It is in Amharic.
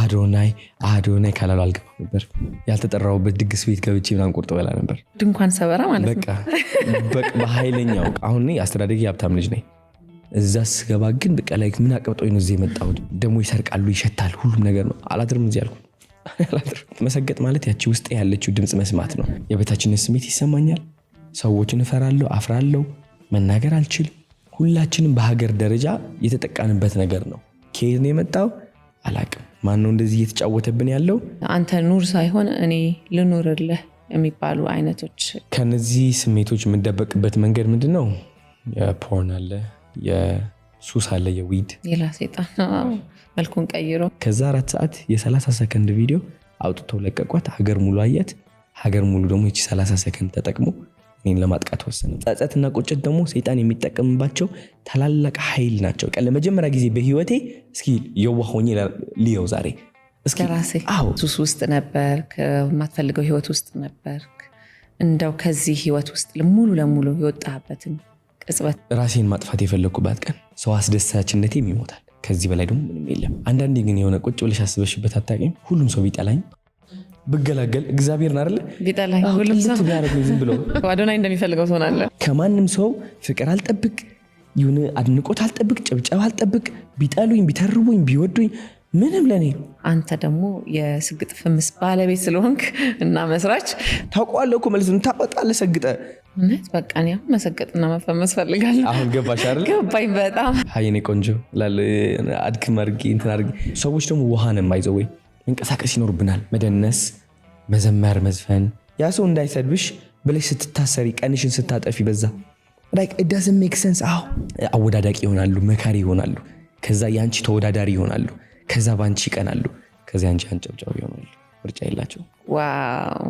አዶናይ ካላሉ አልገባም ነበር። ያልተጠራውበት ድግስ ቤት ገብቼ ምናምን ቁርጥ በላ ነበር። ድንኳን ሰበራ ማለት በቃ በኃይለኛው አሁን የአስተዳደጊ ሀብታም ልጅ ነኝ። እዛ ስገባ ግን በቃ ላይ ምን አቀብጦኝ ነው እዚህ የመጣሁት። ደግሞ ይሰርቃሉ፣ ይሸታል፣ ሁሉም ነገር ነው። አላድርም እዚህ አልኩ። መሰገጥ ማለት ያቺ ውስጥ ያለችው ድምፅ መስማት ነው። የበታችነት ስሜት ይሰማኛል። ሰዎችን እፈራለሁ፣ አፍራለሁ፣ መናገር አልችል። ሁላችንም በሀገር ደረጃ የተጠቃንበት ነገር ነው። ከየት ነው የመጣው አላቅም። ማን ነው እንደዚህ እየተጫወተብን ያለው? አንተ ኑር ሳይሆን እኔ ልኑርልህ የሚባሉ አይነቶች። ከነዚህ ስሜቶች የምንደበቅበት መንገድ ምንድን ነው? የፖርን አለ፣ የሱስ አለ፣ የዊድ ሌላ ሴጣን መልኩን ቀይሮ ከዛ 4 ሰዓት የ30 ሰከንድ ቪዲዮ አውጥተው ለቀቋት። ሀገር ሙሉ አየት። ሀገር ሙሉ ደግሞ ይቺ 30 ሰከንድ ተጠቅሞ እኔን ለማጥቃት ወሰነ። ጸጸትና ቁጭት ደግሞ ሰይጣን የሚጠቀምባቸው ታላላቅ ኃይል ናቸው። ለመጀመሪያ ጊዜ በህይወቴ እስኪ የዋህ ሆኜ ልየው ዛሬ እስኪ ራሴ ሱስ ውስጥ ነበርክ፣ የማትፈልገው ህይወት ውስጥ ነበርክ። እንደው ከዚህ ህይወት ውስጥ ሙሉ ለሙሉ የወጣህበትን ቅጽበት ራሴን ማጥፋት የፈለኩባት ቀን። ሰው አስደሳችነቴም ይሞታል። ከዚህ በላይ ደግሞ ምንም የለም። አንዳንዴ ግን የሆነ ቁጭ ብለሽ አስበሽበት አታውቂም? ሁሉም ሰው ቢጠላኝ ብገላገል እግዚአብሔርን አይደለ ቢጠላኝ ሁሉም ሰው ቢያረግኝ ዝም ብሎ አዶናይ እንደሚፈልገው ትሆናለህ። ከማንም ሰው ፍቅር አልጠብቅ፣ ይሁን አድንቆት አልጠብቅ፣ ጭብጨባ አልጠብቅ። ቢጠሉኝ፣ ቢተርቡኝ፣ ቢወዱኝ ምንም ለኔ። አንተ ደግሞ የስግጥ ፍምስ ባለቤት ስለሆንክ እና መስራች ታውቀዋለህ እኮ ማለት ነው። ታወጣለህ ሰግጠ እውነት በቃ እኔ አሁን መሰገጥና መፈመስ ፈልጋለሁ። አሁን ገባሽ አይደል? ገባኝ በጣም ሀይኔ ቆንጆ ላለ አድክም አድርጌ እንትን አድርጌ። ሰዎች ደግሞ ውሃን የማይዘው ወይ መንቀሳቀስ ይኖርብናል። መደነስ፣ መዘመር፣ መዝፈን። ያ ሰው እንዳይሰድብሽ ብለሽ ስትታሰሪ፣ ቀንሽን ስታጠፊ በዛ like it doesn't make sense። አወዳዳቂ ይሆናሉ፣ መካሪ ይሆናሉ። ከዛ ያንቺ ተወዳዳሪ ይሆናሉ። ከዛ ባንቺ ይቀናሉ። ከዛ ያንቺ አንጨብጫቢ ይሆናሉ። ምርጫ የላቸው። ዋው